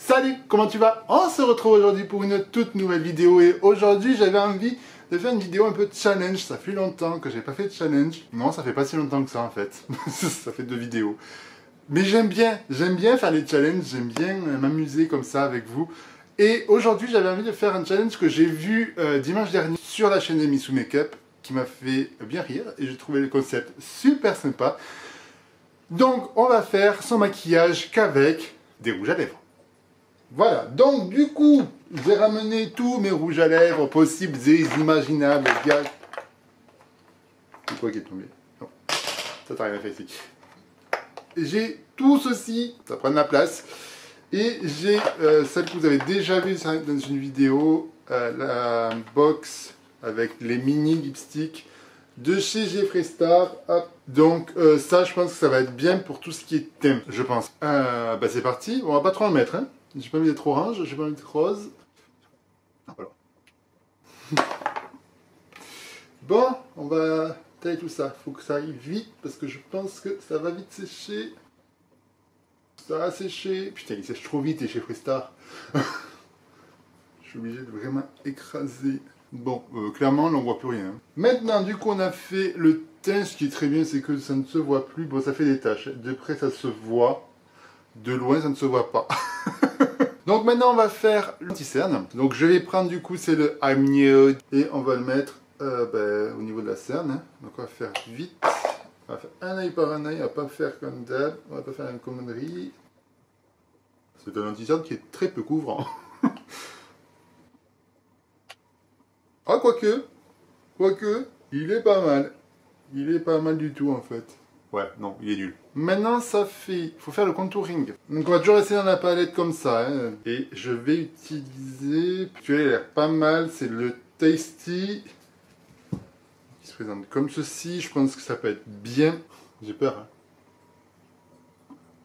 Salut, comment tu vas? On se retrouve aujourd'hui pour une toute nouvelle vidéo et aujourd'hui j'avais envie de faire une vidéo un peu challenge. Ça fait longtemps que j'ai pas fait de challenge. Non, ça fait pas si longtemps que ça en fait. Ça fait 2 vidéos. Mais j'aime bien faire les challenges, j'aime bien m'amuser comme ça avec vous. Et aujourd'hui j'avais envie de faire un challenge que j'ai vu dimanche dernier sur la chaîne d'Emisu Makeup qui m'a fait bien rire et j'ai trouvé le concept super sympa. Donc on va faire son maquillage qu'avec des rouges à lèvres. Voilà, donc du coup, j'ai ramené tous mes rouges à lèvres possibles et imaginables. C'est quoi qui est tombé? Non, ça t'a rien fait ici. J'ai tout ceci, ça prend de la place. Et j'ai celle que vous avez déjà vue dans une vidéo, la box avec les mini lipsticks de chez Jeffree Star. Hop. Donc ça, je pense que ça va être bien pour tout ce qui est thème, je pense. Bah c'est parti, on va pas trop en mettre, hein. J'ai pas mis d'être orange, j'ai pas mis d'être rose. Voilà. Bon, on va tailler tout ça. Faut que ça arrive vite parce que je pense que ça va vite sécher. Ça va sécher. Putain, il sèche trop vite et chez Freestar. Je suis obligé de vraiment écraser. Bon, clairement, on n'en voit plus rien. Maintenant, du coup, on a fait le teint. Ce qui est très bien, c'est que ça ne se voit plus. Bon, ça fait des taches. De près, ça se voit. De loin, ça ne se voit pas. Donc maintenant on va faire l'anti-cerne. Donc je vais prendre du coup c'est le I'm Nude et on va le mettre au niveau de la cerne. Hein. Donc on va faire vite. On va faire un œil par un œil, on va pas faire comme d'hab, on va pas faire une commonerie. C'est un anti-cerne qui est très peu couvrant. Ah quoique, il est pas mal. Il est pas mal du tout en fait. Ouais, non, il est nul. Maintenant, ça fait... Il faut faire le contouring. Donc, on va toujours rester dans la palette comme ça. Hein. Et je vais utiliser... Tu as l'air pas mal. C'est le Tasty. Qui se présente comme ceci. Je pense que ça peut être bien. J'ai peur. Hein.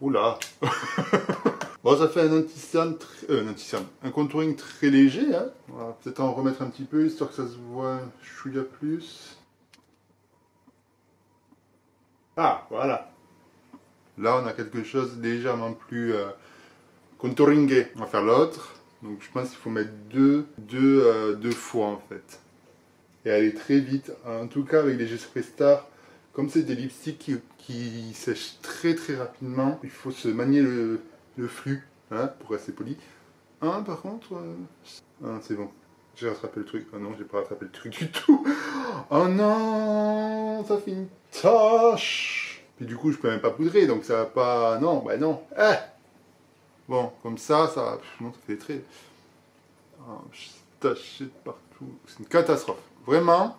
Oula. Bon, ça fait un anti-cerne... un contouring très léger. Hein. On va peut-être en remettre un petit peu, histoire que ça se voit un chouïa plus. Ah, voilà. Là, on a quelque chose légèrement plus contouringé. On va faire l'autre. Donc, je pense qu'il faut mettre deux fois, en fait. Et aller très vite. En tout cas, avec les Jeffree Star, comme c'est des lipsticks qui sèchent très très rapidement, il faut se manier le flux, hein, pour rester poli. Hein, par contre... Ah, c'est bon. J'ai rattrapé le truc. Oh non, j'ai pas rattrapé le truc du tout. Oh non, ça fait une tache. Puis du coup, je peux même pas poudrer, donc ça va pas... Non, bah non. Ah bon, comme ça, non, ça fait des traits. Oh, taché de partout. C'est une catastrophe. Vraiment,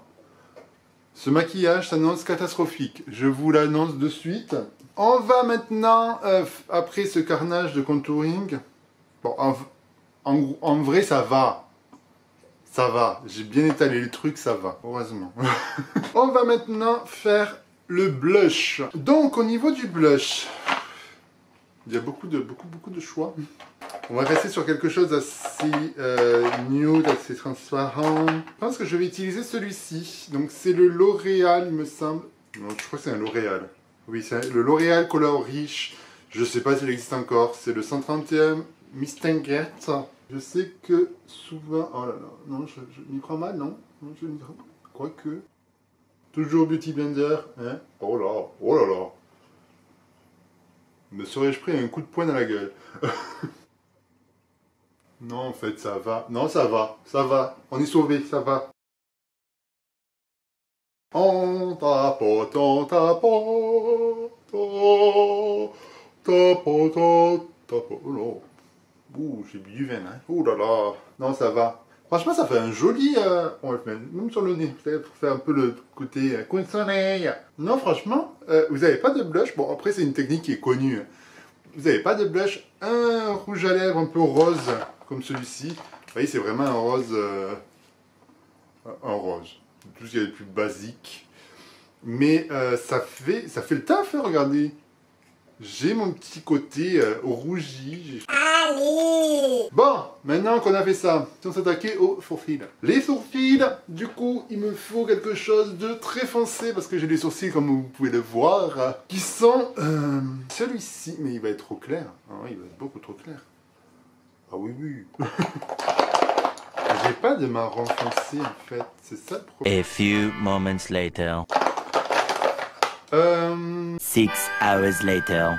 ce maquillage s'annonce catastrophique. Je vous l'annonce de suite. On va maintenant, après ce carnage de contouring... Bon, en vrai, ça va. Ça va, j'ai bien étalé le truc, ça va, heureusement. On va maintenant faire le blush. Donc au niveau du blush, il y a beaucoup de choix. On va rester sur quelque chose d'assez nude, assez transparent. Je pense que je vais utiliser celui-ci. Donc c'est le L'Oréal, il me semble. Non, je crois que c'est un L'Oréal. Oui, c'est le L'Oréal Color Rich. Je sais pas s'il existe encore. C'est le 131 Mistinguette. Je sais que souvent... Oh là là, non, je m'y crois mal, non, non je m'y crois... Quoique... Toujours Beauty Blender, hein. Oh là là. Me serais-je pris un coup de poing dans la gueule? Non, en fait, ça va. Non, ça va. On est sauvé, ça va. On tapote, oh, ouh, j'ai bu du vin, hein. Ouh là là. Non, ça va. Franchement, ça fait un joli... on va le mettre même sur le nez, pour faire un peu le côté coup de soleil. Non, franchement, vous n'avez pas de blush. Bon, après, c'est une technique qui est connue. Vous n'avez pas de blush. Un rouge à lèvres un peu rose, comme celui-ci. Vous voyez, c'est vraiment un rose... un rose. Tout ce qui est le plus basique. Mais ça fait le taf, hein, regardez. J'ai mon petit côté rougi. Allez! Bon, maintenant qu'on a fait ça, on s'attaquer aux sourcils. Les sourcils, du coup, il me faut quelque chose de très foncé, parce que j'ai des sourcils, comme vous pouvez le voir, qui sont celui-ci. Mais il va être trop clair. Hein, il va être beaucoup trop clair. oui, oui. J'ai pas de marron foncé en fait, c'est ça le problème. A few moments later. 6 hours later.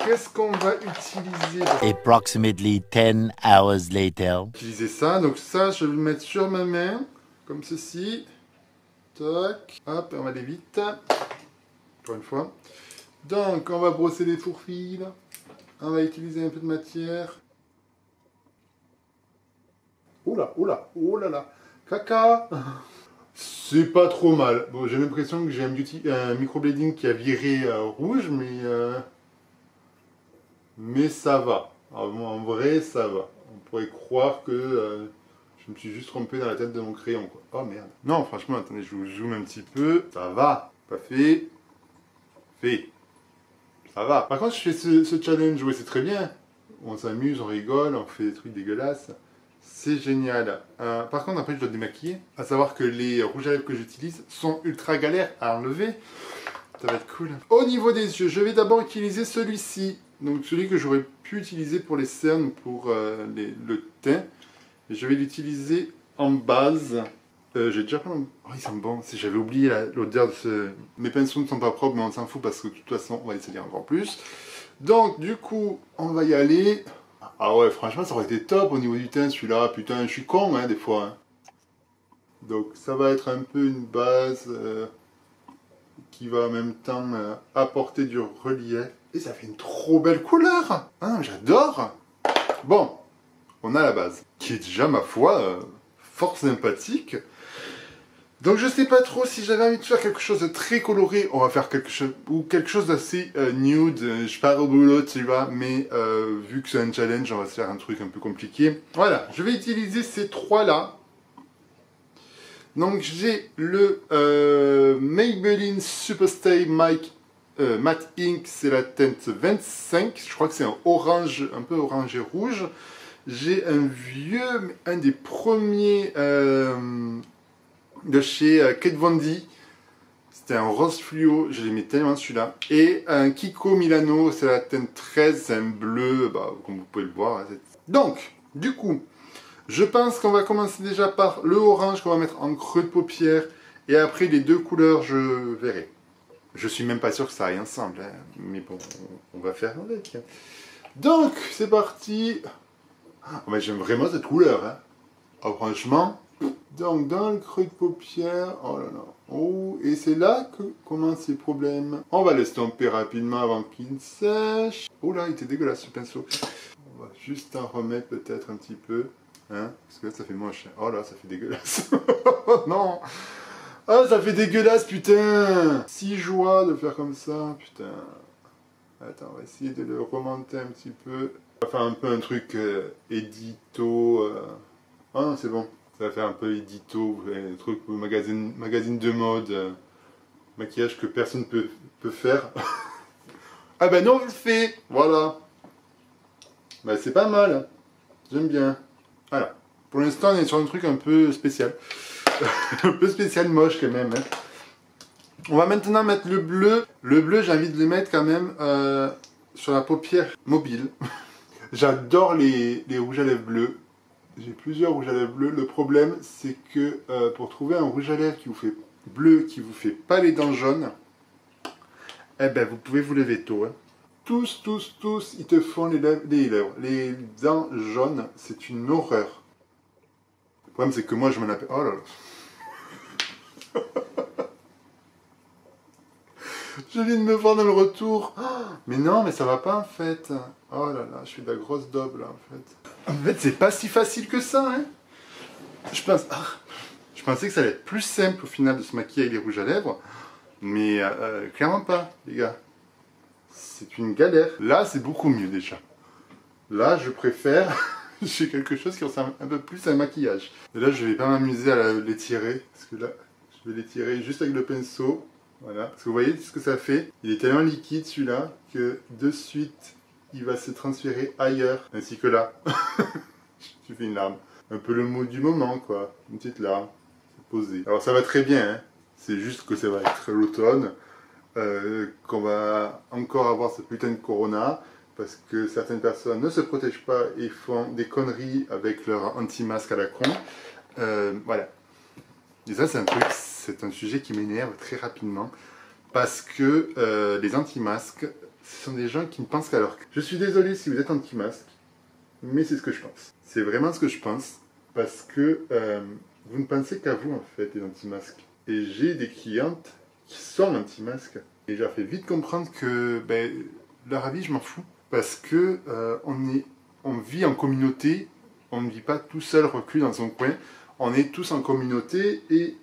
Qu'est-ce qu'on va utiliser? Approximately 10 hours later. Utiliser ça, donc ça je vais le mettre sur ma main, comme ceci. Tac, hop, on va aller vite. Encore une fois. Donc on va brosser les fourfils. On va utiliser un peu de matière. Oula, oula, oh là là. Caca. C'est pas trop mal. Bon, j'ai l'impression que j'ai un microblading qui a viré rouge, mais ça va. En vrai, ça va. On pourrait croire que je me suis juste trompé dans la tête de mon crayon, quoi. Oh merde. Non, franchement, attendez, je vous zoome un petit peu. Ça va. Pas fait. Fait. Ça va. Par contre, je fais ce challenge, oui, c'est très bien. On s'amuse, on rigole, on fait des trucs dégueulasses. C'est génial. Par contre, après, je dois démaquiller. À savoir que les rouges à lèvres que j'utilise sont ultra galères à enlever. Ça va être cool. Au niveau des yeux, je vais d'abord utiliser celui-ci. Donc, celui que j'aurais pu utiliser pour les cernes, pour le teint. Et je vais l'utiliser en base. J'ai déjà pas... Oh, ils sont bons. J'avais oublié l'odeur de ce... Mes pinceaux ne sont pas propres, mais on s'en fout parce que de toute façon, on va essayer encore plus. Donc, du coup, on va y aller... Ah ouais, franchement, ça aurait été top au niveau du teint, celui-là. Putain, je suis con, hein, des fois. Hein. Donc, ça va être un peu une base qui va en même temps apporter du relief. Et ça fait une trop belle couleur. Hein, j'adore. Bon, on a la base, qui est déjà, ma foi, fort sympathique. Donc je sais pas trop si j'avais envie de faire quelque chose de très coloré, on va faire quelque chose d'assez nude, je pars au boulot, tu vois, mais vu que c'est un challenge, on va se faire un truc un peu compliqué. Voilà, je vais utiliser ces trois-là. Donc j'ai le Maybelline Superstay Matte Ink, c'est la teinte 25, je crois que c'est un orange, un peu orangé rouge. J'ai un vieux, un des premiers... de chez Kat Von D. C'était un rose fluo, je l'aimais tellement celui-là. Et un Kiko Milano, c'est la teinte 13, c'est un bleu, bah, comme vous pouvez le voir. Donc, du coup, je pense qu'on va commencer déjà par le orange qu'on va mettre en creux de paupière. Et après, les deux couleurs, je verrai. Je suis même pas sûr que ça aille ensemble, hein. Mais bon, on va faire avec. Donc, c'est parti. Oh, mais j'aime vraiment cette couleur, hein. Oh, franchement... Donc, dans le creux de paupière, oh là là, oh, et c'est là que commencent les problèmes. On va l'estomper rapidement avant qu'il sèche. Oh là, il était dégueulasse ce pinceau. On va juste en remettre peut-être un petit peu, hein, parce que là, ça fait moche. Oh là, ça fait dégueulasse. Oh non. Ah, ça fait dégueulasse, putain. Si joie de faire comme ça, putain. Attends, on va essayer de le remonter un petit peu. On va faire un peu un truc édito. Ah non, c'est bon. Ça va faire un peu édito, un truc magazine de mode, maquillage que personne peut faire. Ah ben non, on le fait, voilà. Ben c'est pas mal, j'aime bien. Voilà, pour l'instant on est sur un truc un peu spécial. Un peu spécial, moche quand même. Hein. On va maintenant mettre le bleu. Le bleu, j'ai envie de le mettre quand même sur la paupière mobile. J'adore les rouges à lèvres bleus. J'ai plusieurs rouges à lèvres bleus. Le problème, c'est que pour trouver un rouge à lèvres qui vous fait bleu, qui vous fait pas les dents jaunes, eh ben vous pouvez vous lever tôt. Hein. Tous, ils te font les dents jaunes. C'est une horreur. Le problème, c'est que moi, je m'en appelle... Oh là là. Je viens de me voir dans le retour. Oh, mais non, mais ça va pas en fait. Oh là là, je suis de la grosse daube là en fait. En fait, c'est pas si facile que ça. Hein. Je pensais que ça allait être plus simple au final de se maquiller avec les rouges à lèvres. Mais clairement pas, les gars. C'est une galère. Là, c'est beaucoup mieux déjà. Là, je préfère... J'ai quelque chose qui ressemble un peu plus à un maquillage. Et là, je vais pas m'amuser à l'étirer. Parce que là, je vais l'étirer juste avec le pinceau. Voilà, parce que vous voyez ce que ça fait. Il est tellement liquide celui-là que de suite il va se transférer ailleurs, ainsi que là. Je fais une larme. Un peu le mot du moment quoi, une petite larme. C'est posé. Alors ça va très bien, hein. C'est juste que ça va être l'automne, qu'on va encore avoir ce putain de corona. parce que certaines personnes ne se protègent pas et font des conneries avec leur anti-masque à la con. Voilà. Et ça, c'est un sujet qui m'énerve très rapidement, parce que les anti-masques, ce sont des gens qui ne pensent qu'à leur... Je suis désolé si vous êtes anti-masque, mais c'est ce que je pense. C'est vraiment ce que je pense, parce que vous ne pensez qu'à vous, en fait, les anti-masques. Et j'ai des clientes qui sont anti-masques, et je leur fais vite comprendre que leur avis, je m'en fous. Parce que on vit en communauté, on ne vit pas tout seul reclus dans son coin, on est tous en communauté et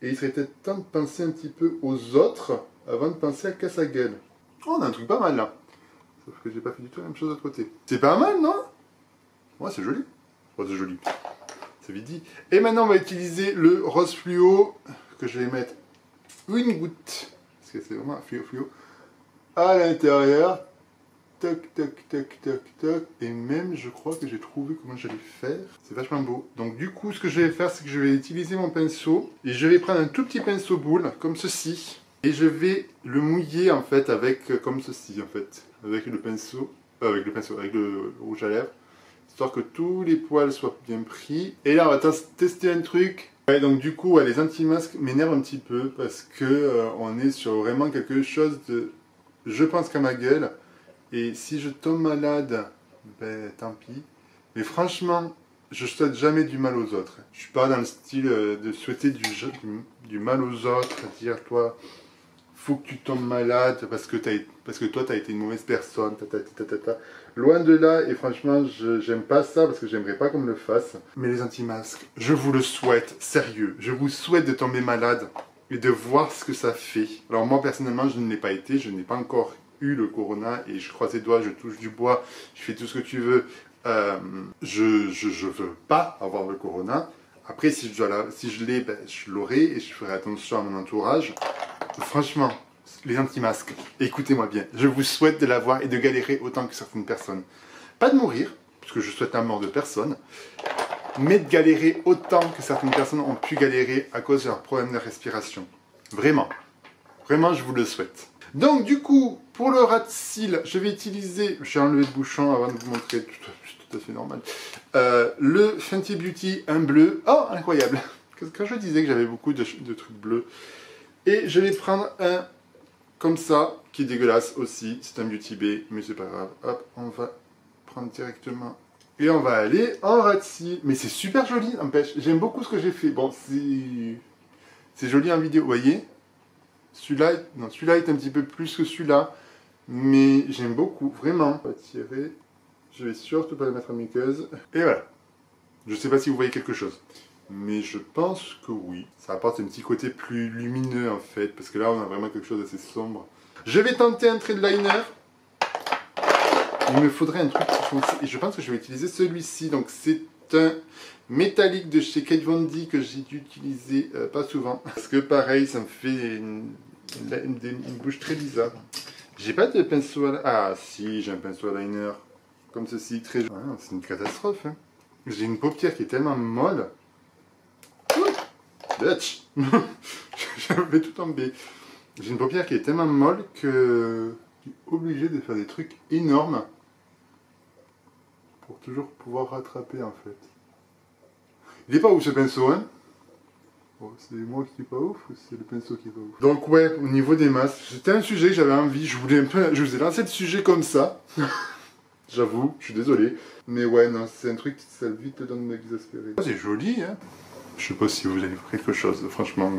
il serait peut-être temps de penser un petit peu aux autres avant de penser à sa gueule. Oh, on a un truc pas mal là. Sauf que j'ai pas fait du tout la même chose de l'autre côté. C'est pas mal, non? Ouais, c'est joli. Oh, c'est joli. C'est vite dit. Et maintenant, on va utiliser le rose fluo que je vais mettre une goutte, parce que c'est vraiment un fluo à l'intérieur. Toc, toc, toc, toc, toc. Et même, je crois que j'ai trouvé comment j'allais faire. C'est vachement beau. Donc, du coup, ce que je vais faire, c'est que je vais utiliser mon pinceau. Et je vais prendre un tout petit pinceau boule, comme ceci. Et je vais le mouiller, en fait, avec, comme ceci, en fait. Avec le pinceau. Avec le rouge à lèvres. Histoire que tous les poils soient bien pris. Et là, on va tester un truc. Ouais, donc, du coup, les anti-masques m'énervent un petit peu. Parce que on est sur vraiment quelque chose de... Je pense qu'à ma gueule. Et si je tombe malade, tant pis. Mais franchement, je souhaite jamais du mal aux autres. Je suis pas dans le style de souhaiter du mal aux autres, dire toi, faut que tu tombes malade parce que toi t'as été une mauvaise personne. Loin de là, et franchement, j'aime pas ça parce que j'aimerais pas qu'on me le fasse. Mais les anti-masques, je vous le souhaite, sérieux. Je vous souhaite de tomber malade et de voir ce que ça fait. Alors moi personnellement, je ne l'ai pas été, je n'ai pas encore eu le corona et je croise les doigts, je touche du bois, je fais tout ce que tu veux. Je veux pas avoir le corona. Après, si je l'ai, je l'aurai et je ferai attention à mon entourage. Franchement, les anti-masques, écoutez-moi bien. Je vous souhaite de l'avoir et de galérer autant que certaines personnes. Pas de mourir, parce que je souhaite la mort de personne, mais de galérer autant que certaines personnes ont pu galérer à cause de leurs problèmes de respiration. Vraiment. Vraiment, je vous le souhaite. Donc, du coup, pour le ras de cils, je vais utiliser... J'ai enlevé le bouchon avant de vous montrer, c'est tout à fait normal. Le Fenty Beauty, un bleu. Oh, incroyable! Quand je disais que j'avais beaucoup de trucs bleus. Et je vais prendre un comme ça, qui est dégueulasse aussi. C'est un Beauty Bay, mais c'est pas grave. Hop, on va prendre directement. Et on va aller en ras de cils. Mais c'est super joli, n'empêche. J'aime beaucoup ce que j'ai fait. Bon, c'est joli en vidéo, vous voyez? Celui-là est un petit peu plus que celui-là, mais j'aime beaucoup, vraiment. On va tirer, je vais surtout pas le mettre en muqueuse. Et voilà. Je sais pas si vous voyez quelque chose, mais je pense que oui. Ça apporte un petit côté plus lumineux en fait, parce que là on a vraiment quelque chose d'assez sombre. Je vais tenter un trait de liner. Il me faudrait un truc plus foncé, et je pense que je vais utiliser celui-ci. Donc c'est un métallique de chez Kat Von D que j'ai dû utiliser pas souvent. Parce que pareil, ça me fait une bouche très bizarre. J'ai pas de pinceau à... Ah si, j'ai un pinceau à liner. Comme ceci, très... Ah, c'est une catastrophe. Hein. J'ai une paupière qui est tellement molle. Bitch. Je vais tout tomber. J'ai une paupière qui est tellement molle que... je suis obligé de faire des trucs énormes. Pour toujours pouvoir rattraper en fait. Il est pas ouf ce pinceau, hein? Oh, c'est moi qui suis pas ouf ou c'est le pinceau qui est pas ouf? Donc ouais, au niveau des masques, c'était un sujet que j'avais envie, je vous ai lancé le sujet comme ça. J'avoue, je suis désolé. Mais ouais, non, c'est un truc qui ça vite le temps de m'exaspérer. C'est joli, hein? Je sais pas si vous avez quelque chose, franchement.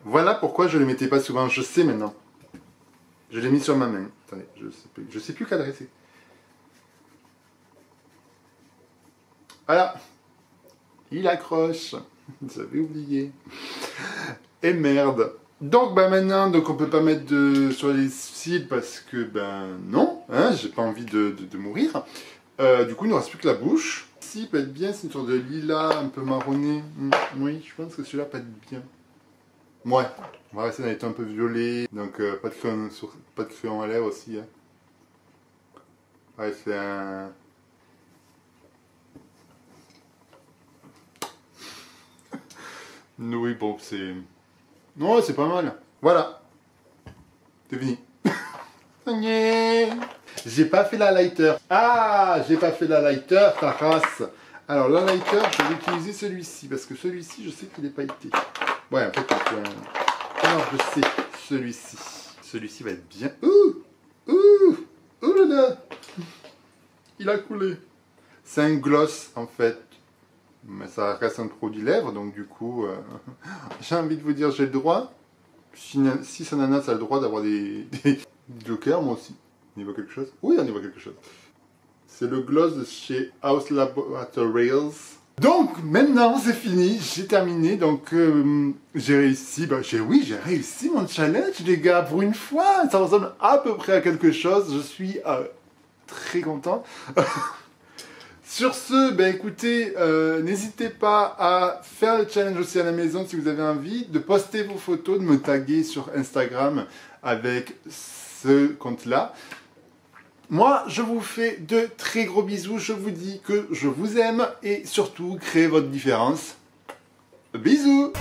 Voilà pourquoi je le mettais pas souvent, je sais maintenant. Je l'ai mis sur ma main. Attendez, je sais plus qu'adresser. Voilà. Il accroche. J'avais oublié. Et merde. Donc maintenant, on peut pas mettre sur les cils parce que non, hein, j'ai pas envie de mourir. Du coup, il ne reste plus que la bouche. Ici, peut être bien, c'est une sorte de lilas un peu marronné. Oui, je pense que celui-là peut être bien. Ouais, on va rester dans les tons un peu violets. Donc pas de crayon à lèvres aussi. Hein. Ouais, c'est un... Oui, bon, c'est... Non, c'est pas mal. Voilà. C'est fini. J'ai pas fait la lighter. Ah, j'ai pas fait la lighter, ta race. Alors, la lighter, je vais utiliser celui-ci, parce que celui-ci, je sais qu'il est pailleté. Ouais, en fait, alors, je sais, celui-ci. Celui-ci va être bien. Ouh là là. Il a coulé. C'est un gloss, en fait. Mais ça reste un produit lèvres, donc du coup, j'ai envie de vous dire, j'ai le droit. Si Sananas a le droit d'avoir des jokers, moi aussi. On y voit quelque chose? Oui, on y voit quelque chose. C'est le gloss de chez House Laboratories. Donc, maintenant, c'est fini. J'ai terminé. Donc, j'ai réussi. Bah, j'ai réussi mon challenge, les gars. Pour une fois, ça ressemble à peu près à quelque chose. Je suis très content. Sur ce, ben écoutez, n'hésitez pas à faire le challenge aussi à la maison si vous avez envie, de poster vos photos, de me taguer sur Instagram avec ce compte-là. Moi, je vous fais de très gros bisous, je vous dis que je vous aime et surtout, créez votre différence. Bisous.